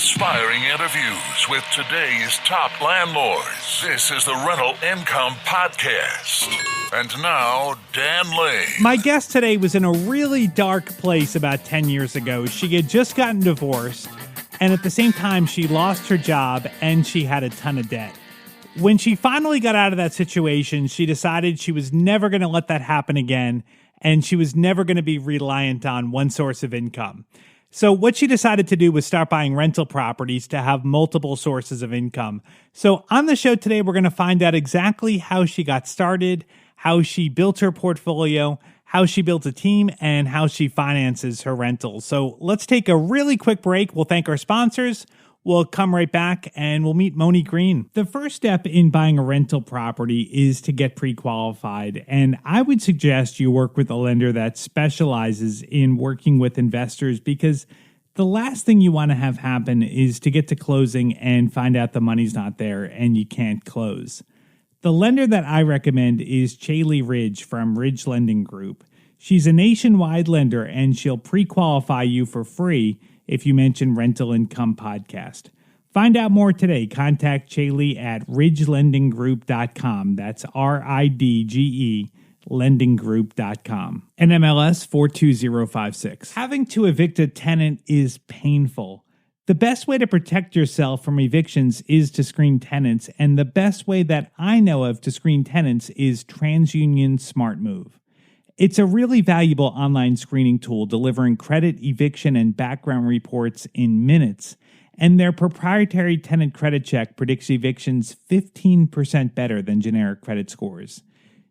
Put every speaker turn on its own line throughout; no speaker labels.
inspiring interviews with today's top landlords. This is the Rental Income Podcast. And now, Dan Lane.
My guest today was in a really dark place about 10 years ago. She had just gotten divorced, and at the same time, she lost her job and she had a ton of debt. When she finally got out of that situation, she decided she was never going to let that happen again, and she was never going to be reliant on one source of income. So what she decided to do was start buying rental properties to have multiple sources of income. So on the show today, we're going to find out exactly how she got started, how she built her portfolio, how she built a team, and how she finances her rentals. So let's take a really quick break. We'll thank our sponsors. We'll come right back and we'll meet Monie Green. The first step in buying a rental property is to get pre-qualified. And I would suggest you work with a lender that specializes in working with investors, because the last thing you want to have happen is to get to closing and find out the money's not there and you can't close. The lender that I recommend is Chaley Ridge from Ridge Lending Group. She's a nationwide lender and she'll pre-qualify you for free if you mention Rental Income Podcast. Find out more today. Contact Chaley at ridgelendinggroup.com. That's RIDGE lendinggroup.com. NMLS 42056. Having to evict a tenant is painful. The best way to protect yourself from evictions is to screen tenants, and the best way that I know of to screen tenants is TransUnion SmartMove. It's a really valuable online screening tool delivering credit, eviction, and background reports in minutes. And their proprietary tenant credit check predicts evictions 15% better than generic credit scores.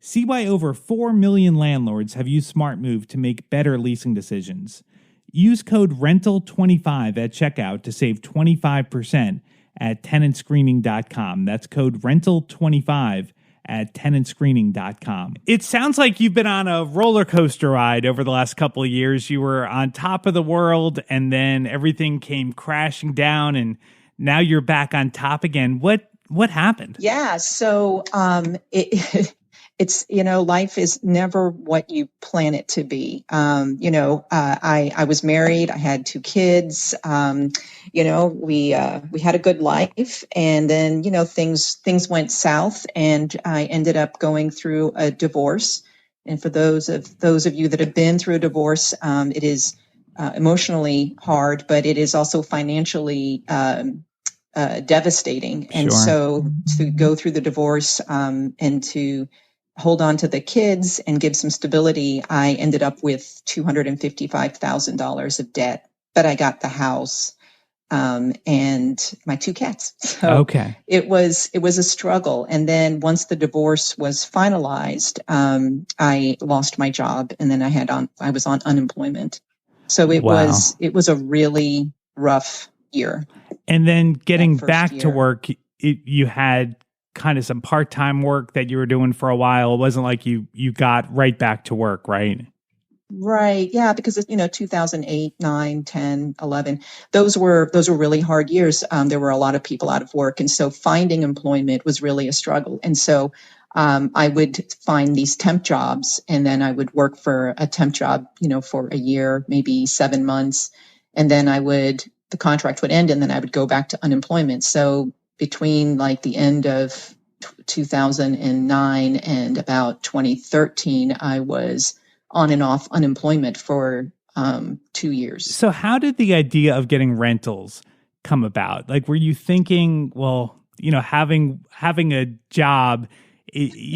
See why over 4 million landlords have used SmartMove to make better leasing decisions. Use code RENTAL25 at checkout to save 25% at tenantscreening.com. That's code RENTAL25 at tenantscreening.com. It sounds like you've been on a roller coaster ride over the last couple of years. You were on top of the world and then everything came crashing down and now you're back on top again. What happened?
Yeah, so it's, life is never what you plan it to be. I was married. I had 2 kids. We had a good life, and then, things went south, and I ended up going through a divorce. And for those of you that have been through a divorce, it is emotionally hard, but it is also financially devastating. And
Sure.
So to go through the divorce and to hold on to the kids and give some stability, I ended up with $255,000 of debt, but I got the house and my 2 cats. So
Okay.
It was a struggle. And then once the divorce was finalized, I lost my job, and then I was on unemployment. So it was a really rough year.
And then getting back to
year.
work, you had kind of some part-time work that you were doing for a while. It wasn't like you got right back to work, right?
Right. Yeah. Because, 2008, 9, 10, 11, those were really hard years. There were a lot of people out of work. And so finding employment was really a struggle. And so I would find these temp jobs, and then I would work for a temp job, for a year, maybe 7 months. And then the contract would end, and then I would go back to unemployment. So between like the end of 2009 and about 2013, I was on and off unemployment for 2 years.
So how did the idea of getting rentals come about? Like, were you thinking, well, having a job,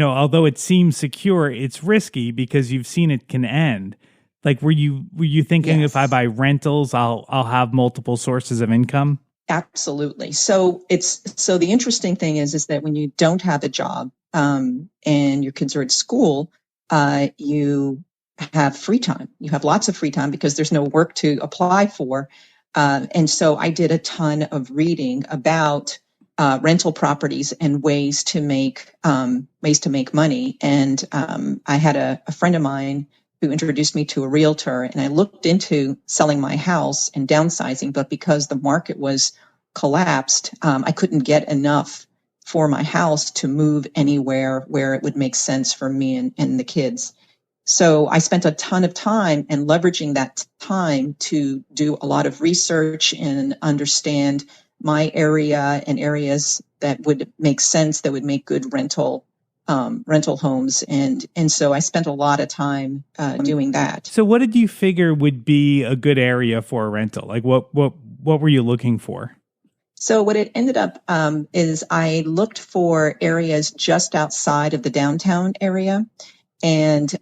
although it seems secure, it's risky because you've seen it can end. Like, were you thinking,
Yes.
If I buy rentals, I'll have multiple sources of income?
Absolutely. So the interesting thing is that when you don't have a job and your kids are at school, you have free time. You have lots of free time because there's no work to apply for. And so I did a ton of reading about rental properties and ways to make money. And I had a friend of mine who introduced me to a realtor, and I looked into selling my house and downsizing, but because the market was collapsed, I couldn't get enough for my house to move anywhere where it would make sense for me and the kids. So I spent a ton of time and leveraging that time to do a lot of research and understand my area and areas that would make sense, that would make good rental homes. And so I spent a lot of time doing that.
So what did you figure would be a good area for a rental? Like what were you looking for?
So what it ended up is I looked for areas just outside of the downtown area. And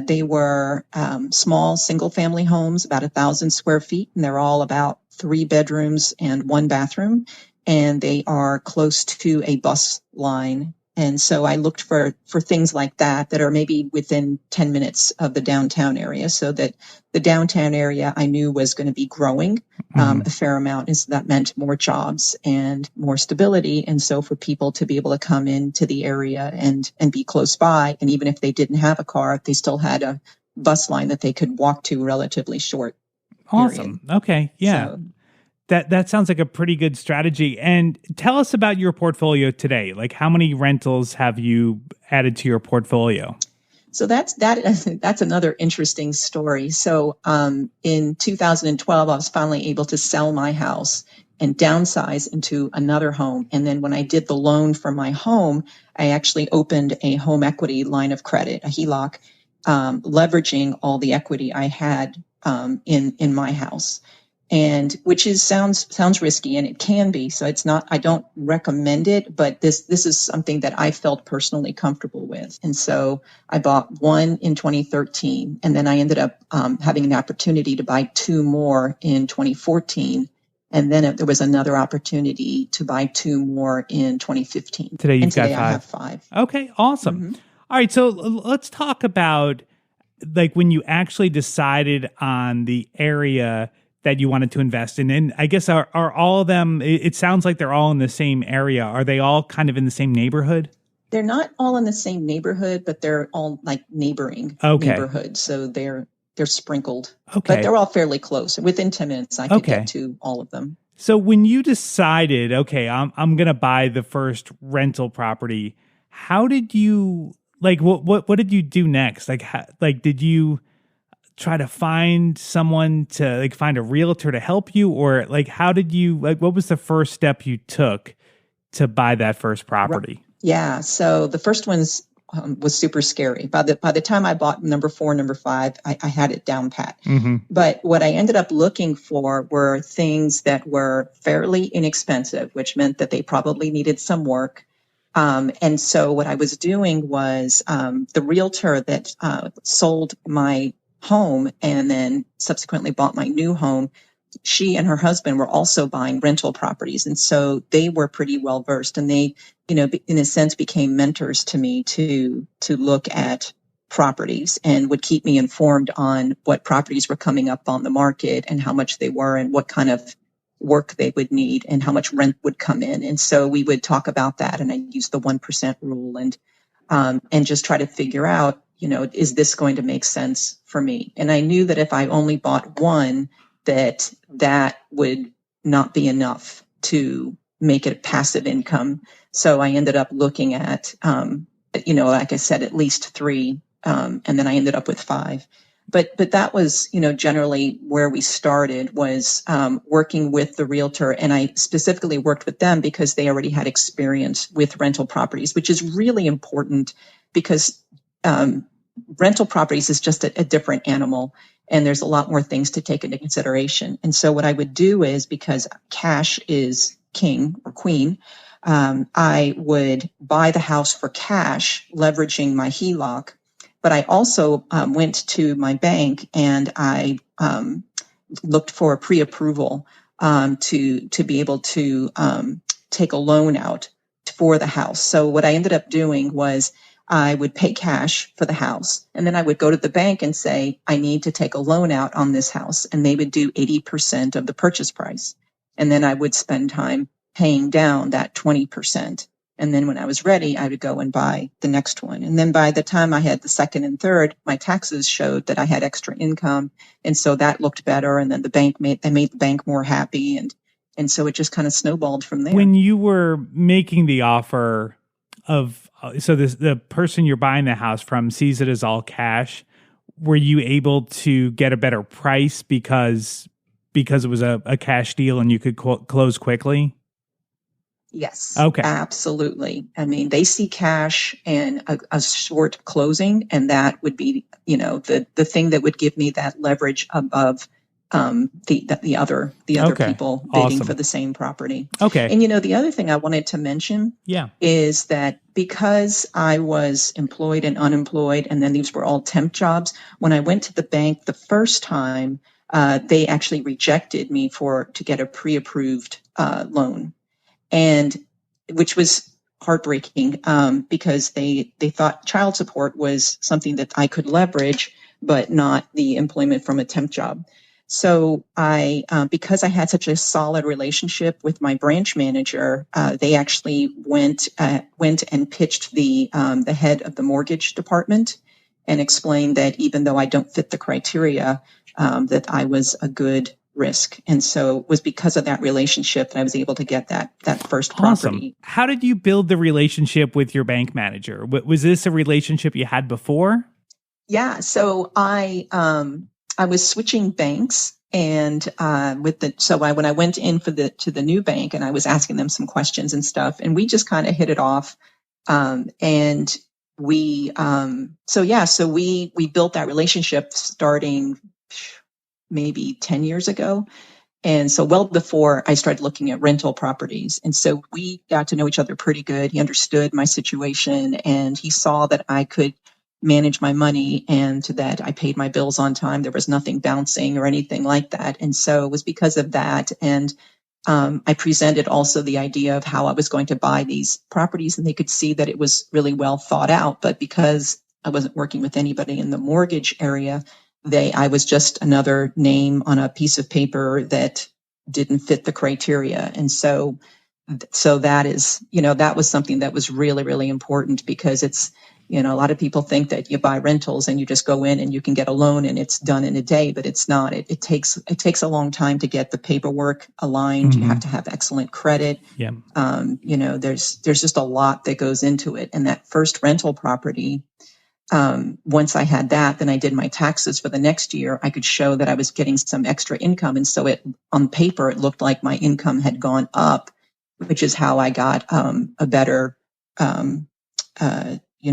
they were small single-family homes, about 1,000 square feet, and they're all about 3 bedrooms and 1 bathroom, and they are close to a bus line. And so I looked for things like that are maybe within 10 minutes of the downtown area, so that the downtown area I knew was going to be growing a fair amount. And so that meant more jobs and more stability. And so for people to be able to come into the area and be close by, and even if they didn't have a car, they still had a bus line that they could walk to relatively short.
Awesome.
Period.
Okay. Yeah.
So,
That sounds like a pretty good strategy. And tell us about your portfolio today. Like, how many rentals have you added to your portfolio?
So that's another interesting story. So in 2012, I was finally able to sell my house and downsize into another home. And then when I did the loan for my home, I actually opened a home equity line of credit, a HELOC, leveraging all the equity I had in my house. And which sounds risky, and it can be. So it's not, I don't recommend it, but this is something that I felt personally comfortable with. And so I bought one in 2013, and then I ended up having an opportunity to buy 2 more in 2014. And then there was another opportunity to buy 2 more in 2015.
Today
got 5.
I
have 5.
Okay, awesome.
Mm-hmm.
All right, so let's talk about like when you actually decided on the area that you wanted to invest in. And I guess are all of them, it sounds like they're all in the same area. Are they all kind of in the same neighborhood?
They're not all in the same neighborhood, but they're all like neighboring neighborhoods. So they're sprinkled, but they're all fairly close. Within 10 minutes, I could get to all of them.
So when you decided, okay, I'm going to buy the first rental property, how did you, like, what did you do next? Like, did you try to find someone to like find a realtor to help you, or like how did you, like, what was the first step you took to buy that first property?
Right. Yeah. So the first one's was super scary. By the time I bought number 4, number 5, I had it down pat. Mm-hmm. But what I ended up looking for were things that were fairly inexpensive, which meant that they probably needed some work. And so what I was doing was the realtor that sold my home and then subsequently bought my new home, she and her husband were also buying rental properties. And so they were pretty well versed, and they, in a sense became mentors to me to look at properties and would keep me informed on what properties were coming up on the market and how much they were and what kind of work they would need and how much rent would come in. And so we would talk about that, and I used the 1% rule and just try to figure out, is this going to make sense for me? And I knew that if I only bought one, that would not be enough to make it a passive income. So I ended up looking at, like I said, at least 3, and then I ended up with 5. But that was, generally where we started was working with the realtor. And I specifically worked with them because they already had experience with rental properties, which is really important because rental properties is just a different animal. And there's a lot more things to take into consideration. And so what I would do is, because cash is king or queen, I would buy the house for cash, leveraging my HELOC. But I also went to my bank and I looked for a pre-approval to be able to take a loan out for the house. So what I ended up doing was I would pay cash for the house, and then I would go to the bank and say, I need to take a loan out on this house. And they would do 80% of the purchase price. And then I would spend time paying down that 20%. And then when I was ready, I would go and buy the next one. And then by the time I had the second and third, my taxes showed that I had extra income. And so that looked better. And then I made the bank more happy. And so it just kind of snowballed from there.
When you were making the offer of, so the person you're buying the house from sees it as all cash, were you able to get a better price because it was a cash deal and you could close quickly?
Yes,
Okay.
absolutely. I mean, they see cash and a short closing, and that would be, the thing that would give me that leverage above the other
Okay.
people bidding
Awesome.
for the same property.
Okay.
And the other thing I wanted to mention
Yeah.
is that because I was employed and unemployed, and then these were all temp jobs, when I went to the bank the first time, they actually rejected me to get a pre-approved loan, and which was heartbreaking, because they thought child support was something that I could leverage, but not the employment from a temp job. So because I had such a solid relationship with my branch manager, they actually went and pitched the head of the mortgage department and explained that even though I don't fit the criteria, that I was a good risk. And so it was because of that relationship that I was able to get that first property.
Awesome. How did you build the relationship with your bank manager? Was this a relationship you had before?
Yeah. So I was switching banks, and when I went in to the new bank, and I was asking them some questions and stuff, and we just kind of hit it off. And we built that relationship starting maybe 10 years ago. And so well before I started looking at rental properties. And so we got to know each other pretty good. He understood my situation, and he saw that I could manage my money and that I paid my bills on time. There was nothing bouncing or anything like that. And so it was because of that. And I presented also the idea of how I was going to buy these properties, and they could see that it was really well thought out. But because I wasn't working with anybody in the mortgage area, I was just another name on a piece of paper that didn't fit the criteria. And so that is, that was something that was really, really important, because it's, a lot of people think that you buy rentals and you just go in and you can get a loan and it's done in a day, but it's not. It takes a long time to get the paperwork aligned.
Mm-hmm.
You have to have excellent credit.
Yeah.
There's just a lot that goes into it. And that first rental property, once I had that, then I did my taxes for the next year. I could show that I was getting some extra income. And so on paper, it looked like my income had gone up, which is how I got a better,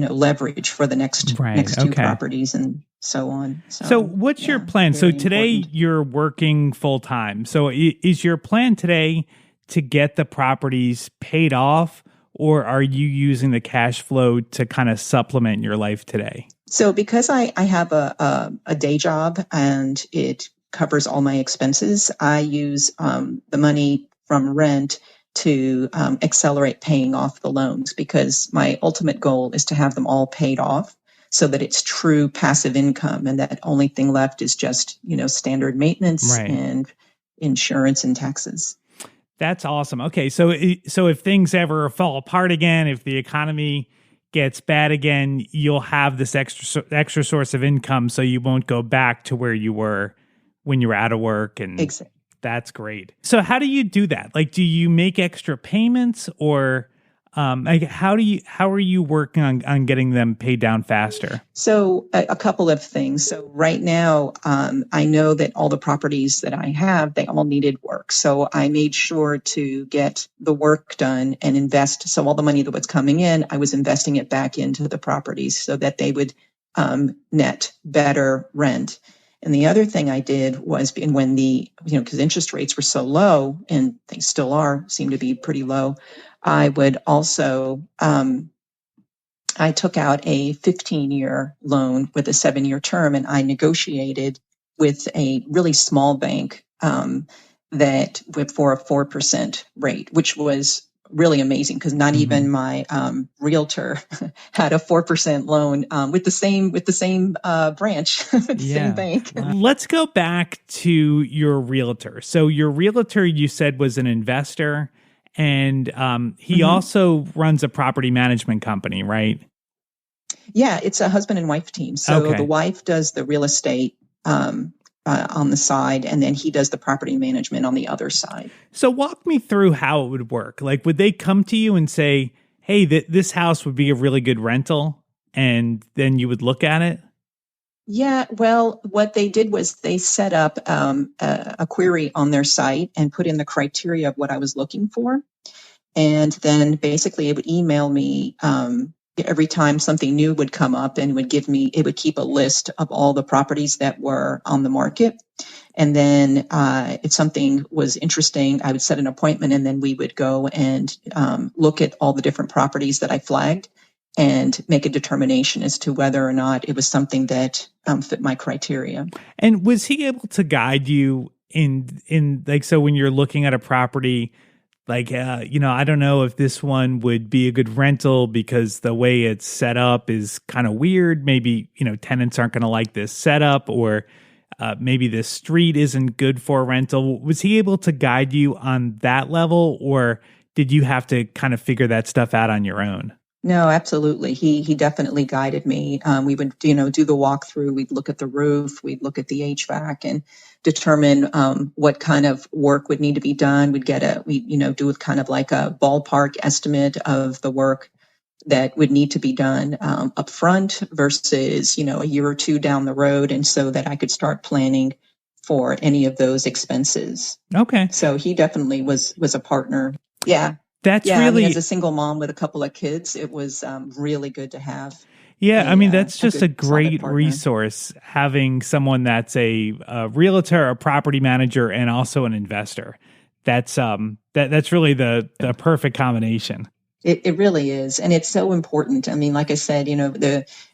leverage for the next two properties and so on.
So what's your plan? So today you're working full time. So is your plan today to get the properties paid off, or are you using the cash flow to kind of supplement your life today?
So because I have a day job and it covers all my expenses, I use the money from rent to accelerate paying off the loans, because my ultimate goal is to have them all paid off so that it's true passive income, and that only thing left is just, standard maintenance and insurance and taxes.
That's awesome. Okay, so if things ever fall apart again, if the economy gets bad again, you'll have this extra source of income, so you won't go back to where you were when you were out of work. And
exactly.
That's great. So how do you do that? Like, do you make extra payments, or how are you working on getting them paid down faster?
So a couple of things. So right now, I know that all the properties that I have, they all needed work. So I made sure to get the work done and invest. So all the money that was coming in, I was investing it back into the properties so that they would net better rent. And the other thing I did was, when because interest rates were so low, and they still seem to be pretty low, I would also, I took out a 15-year loan with a 7-year term, and I negotiated with a really small bank for a 4% rate, which was really amazing, because not even my realtor had a 4% loan with the same branch, with the same bank.
Let's go back to your realtor. So your realtor, you said, was an investor, and he also runs a property management company, right?
Yeah, it's a husband and wife team. So the wife does the real estate on the side, and then he does the property management on the other side.
So walk me through how it would work. Like, would they come to you and say, hey, this house would be a really good rental, and then you would look at it?
Yeah, well, what they did was they set up a query on their site and put in the criteria of what I was looking for. And then basically it would email me every time something new would come up, and it would keep a list of all the properties that were on the market. And then if something was interesting, I would set an appointment, and then we would go and look at all the different properties that I flagged and make a determination as to whether or not it was something that fit my criteria.
And was he able to guide you in like, so when you're looking at a property, like, I don't know if this one would be a good rental because the way it's set up is kind of weird. Maybe, tenants aren't going to like this setup, or maybe this street isn't good for rental. Was he able to guide you on that level, or did you have to kind of figure that stuff out on your own?
No, absolutely. He definitely guided me. We would, do the walkthrough. We'd look at the roof. We'd look at the HVAC and determine what kind of work would need to be done. Do kind of like a ballpark estimate of the work that would need to be done up front versus, a year or two down the road, and so that I could start planning for any of those expenses.
Okay.
So he definitely was a partner. Yeah.
That's
Yeah,
really,
as a single mom with a couple of kids, it was really good to have.
Yeah, that's just a great resource, having someone that's a realtor, a property manager, and also an investor. That's that's really the perfect combination.
It really is, and it's so important. Like I said,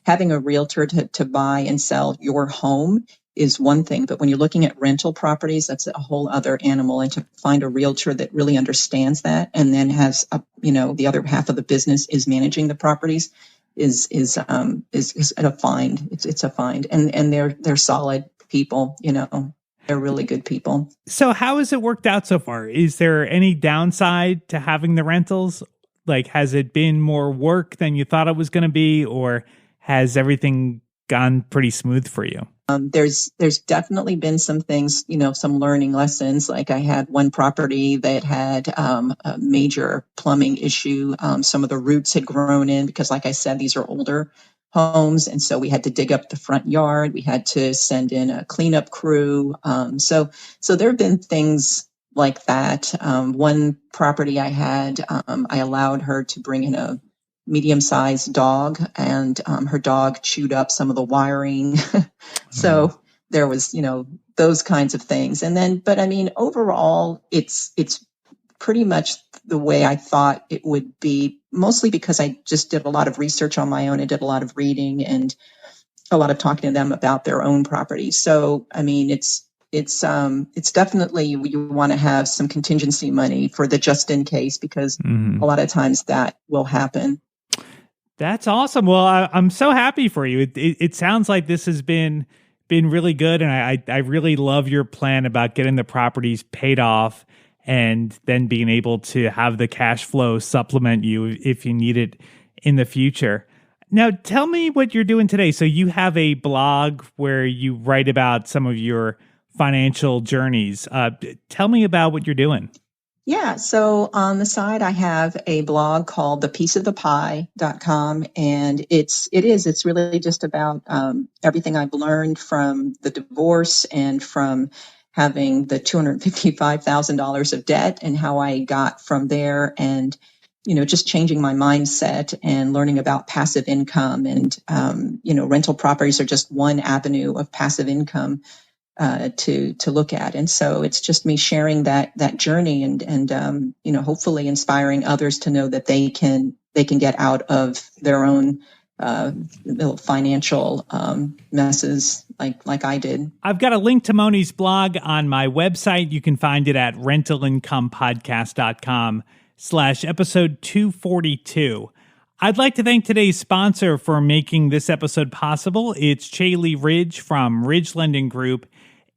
having a realtor to buy and sell your home is one thing, but when you're looking at rental properties, that's a whole other animal. And to find a realtor that really understands that, and then has the other half of the business is managing the properties, is a find. It's a find, and they're solid people. They're really good people.
So how has it worked out so far? Is there any downside to having the rentals? Like, has it been more work than you thought it was going to be, or has everything gone pretty smooth for you?
There's definitely been some things, some learning lessons. Like, I had one property that had a major plumbing issue. Some of the roots had grown in because, like I said, these are older homes. And so we had to dig up the front yard. We had to send in a cleanup crew. So there have been things like that. One property I had, I allowed her to bring in a medium-sized dog, and her dog chewed up some of the wiring. So there was, those kinds of things. And then, but overall, it's pretty much the way I thought it would be, mostly because I just did a lot of research on my own. I did a lot of reading and a lot of talking to them about their own properties. So, it's definitely, you want to have some contingency money for the just in case, because a lot of times that will happen.
That's awesome. Well, I'm so happy for you. It sounds like this has been really good, and I really love your plan about getting the properties paid off and then being able to have the cash flow supplement you if you need it in the future. Now, tell me what you're doing today. So you have a blog where you write about some of your financial journeys. Tell me about what you're doing.
Yeah. So on the side, I have a blog called thepieceofthepie.com. And it's really just about everything I've learned from the divorce and from having the $255,000 of debt, and how I got from there, and, just changing my mindset and learning about passive income. And, rental properties are just one avenue of passive income to look at. And so it's just me sharing that journey, and hopefully inspiring others to know that they can get out of their own little financial messes like I did.
I've got a link to Monie's blog on my website. You can find it at rentalincomepodcast.com/episode 242. I'd like to thank today's sponsor for making this episode possible. It's Chaley Ridge from Ridge Lending Group.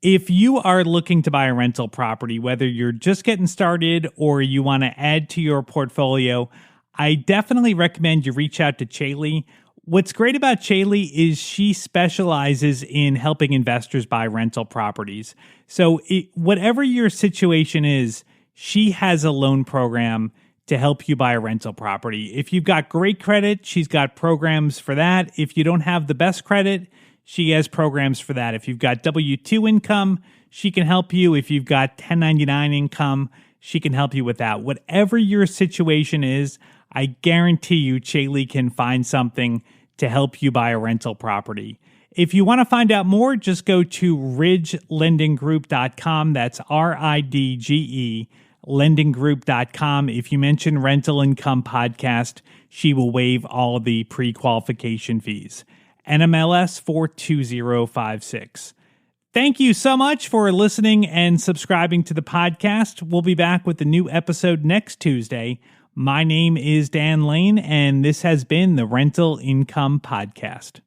If you are looking to buy a rental property, whether you're just getting started or you want to add to your portfolio, I definitely recommend you reach out to Chaley. What's great about Chaley is she specializes in helping investors buy rental properties. So whatever your situation is, she has a loan program to help you buy a rental property. If you've got great credit, she's got programs for that. If you don't have the best credit, she has programs for that. If you've got W-2 income, she can help you. If you've got 1099 income, she can help you with that. Whatever your situation is, I guarantee you Chaley can find something to help you buy a rental property. If you want to find out more, just go to ridgelendinggroup.com. That's RIDGE, lendinggroup.com. If you mention Rental Income Podcast, she will waive all of the pre-qualification fees. NMLS 42056. Thank you so much for listening and subscribing to the podcast. We'll be back with a new episode next Tuesday. My name is Dan Lane, and this has been the Rental Income Podcast.